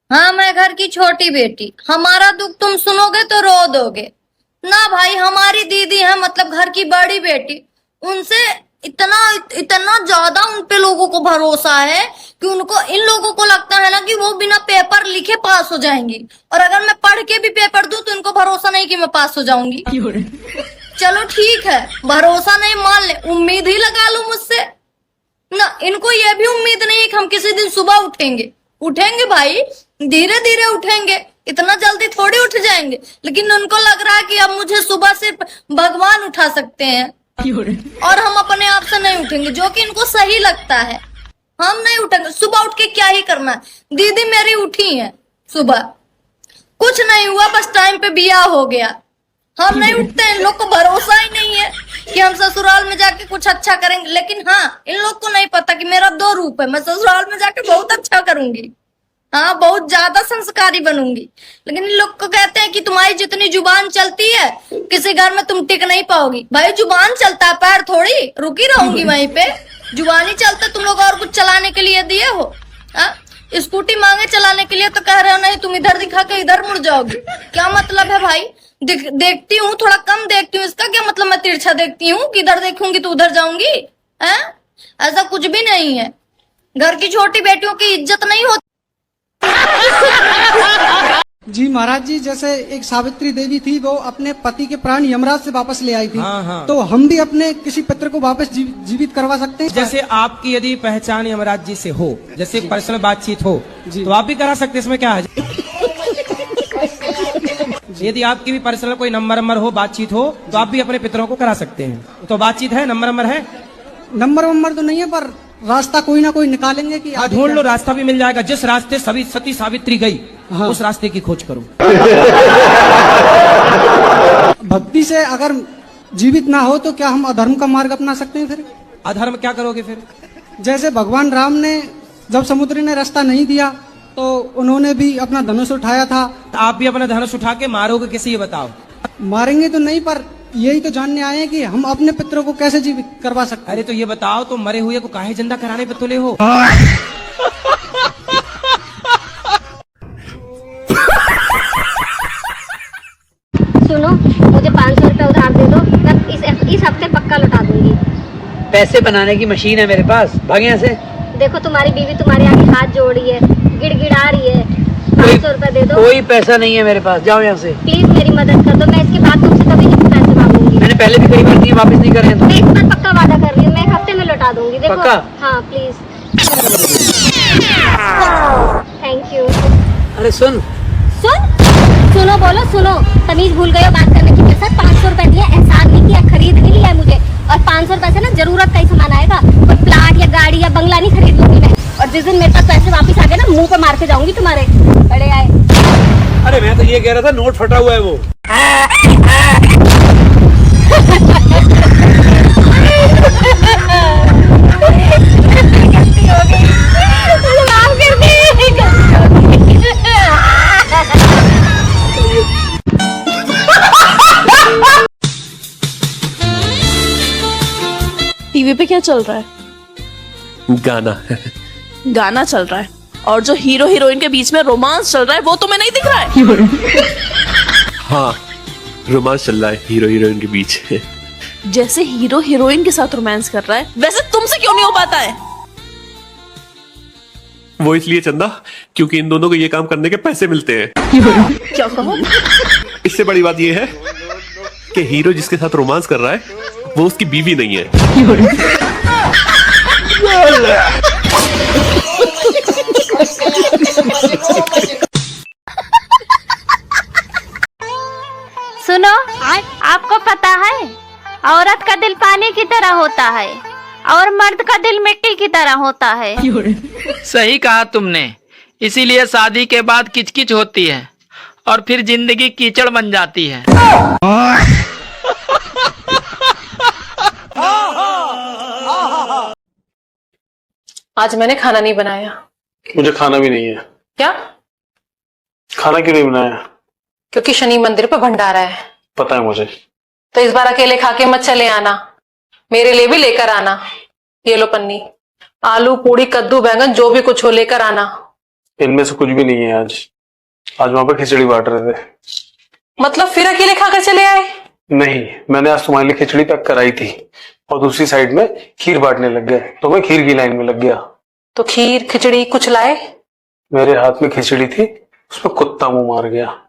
हाँ, मैं घर की छोटी बेटी, हमारा दुख तुम सुनोगे तो रो दोगे ना भाई। हमारी दीदी है, मतलब घर की बड़ी बेटी, उनसे इतना इतना ज्यादा उन पे लोगों को भरोसा है कि उनको, इन लोगों को लगता है ना कि वो बिना पेपर लिखे पास हो जाएंगी, और अगर मैं पढ़ के भी पेपर दूं तो इनको भरोसा नहीं कि मैं पास हो जाऊंगी। चलो ठीक है, भरोसा नहीं मान ले, उम्मीद ही लगा लूं मुझसे ना। इनको ये भी उम्मीद नहीं है कि हम किसी दिन सुबह उठेंगे। उठेंगे भाई, धीरे धीरे उठेंगे, इतना जल्दी थोड़ी उठ जाएंगे। लेकिन उनको लग रहा है कि अब मुझे सुबह सिर्फ भगवान उठा सकते हैं और हम अपने आप से नहीं उठेंगे, जो कि इनको सही लगता है। हम नहीं उठेंगे, सुबह उठ के क्या ही करना है। दीदी मेरी उठी है सुबह, कुछ नहीं हुआ, बस टाइम पे बियाह हो गया। हम नहीं उठते, इन लोग को भरोसा ही नहीं है कि हम ससुराल में जाके कुछ अच्छा करेंगे। लेकिन हाँ, इन लोग को नहीं पता कि मेरा दो रूप है, मैं ससुराल में जाके बहुत अच्छा करूंगी, हाँ बहुत ज्यादा संस्कारी बनूंगी। लेकिन इन लोग को कहते हैं कि तुम्हारी जितनी जुबान चलती है किसी घर में तुम टिक नहीं पाओगी। भाई जुबान चलता है, पैर थोड़ी रुकी रहूंगी वहीं पे। जुबान ही चलता, तुम लोग और कुछ चलाने के लिए दिए हो? हाँ, स्कूटी मांगे चलाने के लिए तो कह रहे हो नहीं, तुम इधर दिखा के इधर मुड़ जाओगी, क्या मतलब है भाई? देखती हूँ, थोड़ा कम देखती हूँ, इसका क्या मतलब मैं तिरछा देखती हूँ कि इधर देखूंगी तो उधर जाऊंगी? है ऐसा कुछ भी नहीं है। घर की छोटी बेटियों की इज्जत नहीं होती। जी महाराज जी, जैसे एक सावित्री देवी थी, वो अपने पति के प्राण यमराज से वापस ले आई थी। हाँ। तो हम भी अपने किसी पितर को वापस जीवित करवा सकते हैं? जैसे आपकी यदि पहचान यमराज जी से हो, जैसे पर्सनल बातचीत हो, तो आप भी करा सकते हैं, इसमें क्या है? यदि आपकी भी पर्सनल कोई नंबर हो, बातचीत हो, तो आप भी अपने पितरों को करा सकते हैं। तो बातचीत है, नंबर है? नंबर तो नहीं है, पर रास्ता कोई ना कोई निकालेंगे कि ढूंढ लो, रास्ता भी मिल जाएगा। जिस रास्ते सती सावित्री गई, हाँ। उस रास्ते की खोज करो। भक्ति से अगर जीवित ना हो तो क्या हम अधर्म का मार्ग अपना सकते हैं? फिर अधर्म क्या करोगे फिर? जैसे भगवान राम ने, जब समुद्र ने रास्ता नहीं दिया तो उन्होंने भी अपना धनुष उठाया था। आप भी अपना धनुष उठा के मारोगे किसे, ये बताओ? मारेंगे तो नहीं, पर यही तो जानने आए हैं कि हम अपने पितरों को कैसे जीवित करवा सकते हैं। अरे तो ये बताओ, तो मरे हुए को काहे जिंदा कराने पे तुले हो? सुनो, मुझे 500 रुपए उधार दे दो, मैं इस हफ्ते पक्का लौटा दूंगी। पैसे बनाने की मशीन है मेरे पास, भाग यहाँ से। देखो तुम्हारी बीवी तुम्हारे आगे हाथ जोड़ी है, गिड़गिड़ा रही है, 500 रुपए दे दो। कोई पैसा नहीं है मेरे पास, जाओ यहाँ से। प्लीज मेरी मदद कर दो, मैं इसके बाद तुमसे कभी नहीं पैसे मांगूंगी। मैंने पहले भी कई बार दिए, वापस नहीं कर रहे हैं। मैं इस बार पक्का वादा कर रही हूँ, मैं एक हफ्ते में लौटा दूंगी। देखो पक्का? हाँ प्लीज, थैंक यू। अरे सुन सुनो, बोलो सुनो, तमीज भूल गए हो बात करने की। मेरे साथ 500 रुपए दिए, एहसान नहीं किया, खरीद नहीं लिया मुझे। और 500 रुपए से ना जरूरत का ही सामान आएगा, कोई प्लाट या गाड़ी या बंगला नहीं खरीद लूंगी मैं। और जिस दिन मेरे पास पैसे वापस आ गए ना, मुंह पे मार के जाऊंगी तुम्हारे। बड़े आए। अरे मैं तो ये कह रहा था, नोट फटा हुआ है वो। टीवी पे क्या चल रहा है? गाना चल रहा है, और जो हीरो हीरोइन के बीच में रोमांस चल रहा है वो तुम्हें नहीं दिख रहा है? हाँ, रोमांस चल रहा है हीरो हीरोइन के बीच। जैसे हीरो हीरोइन के साथ रोमांस कर रहा है, वैसे तुमसे क्यों नहीं हो पाता है? वो इसलिए चंदा, क्योंकि इन दोनों को ये काम करने के पैसे मिलते हैं। क्या कहो? इससे बड़ी बात ये है कि हीरो जिसके साथ रोमांस कर रहा है वो उसकी बीवी नहीं है। सुनो, आपको पता है औरत का दिल पानी की तरह होता है और मर्द का दिल मिट्टी की तरह होता है। सही कहा तुमने, इसीलिए शादी के बाद किचकिच होती है और फिर जिंदगी कीचड़ बन जाती है। आज मैंने खाना नहीं बनाया। मुझे खाना भी नहीं है। क्या? खाना क्यों नहीं बनाया? क्योंकि शनि मंदिर पे भंडारा है। पता है मुझे। तो इस बार अकेले खा के मत चले आना, मेरे लिए भी लेकर आना। ये लो पन्नी, आलू पूड़ी कद्दू बैंगन जो भी कुछ हो लेकर आना। इनमें से कुछ भी नहीं है आज। आज वहां पर खिचड़ी बांट रहे थे। मतलब फिर अकेले खाकर चले आए? नहीं, मैंने आज तुम्हारे लिए खिचड़ी पैक कराई थी और दूसरी साइड में खीर बांटने लग गए, तो मैं खीर की लाइन में लग गया। तो खीर खिचड़ी कुछ लाए? मेरे हाथ में खिचड़ी थी, उसमें कुत्ता मुंह मार गया।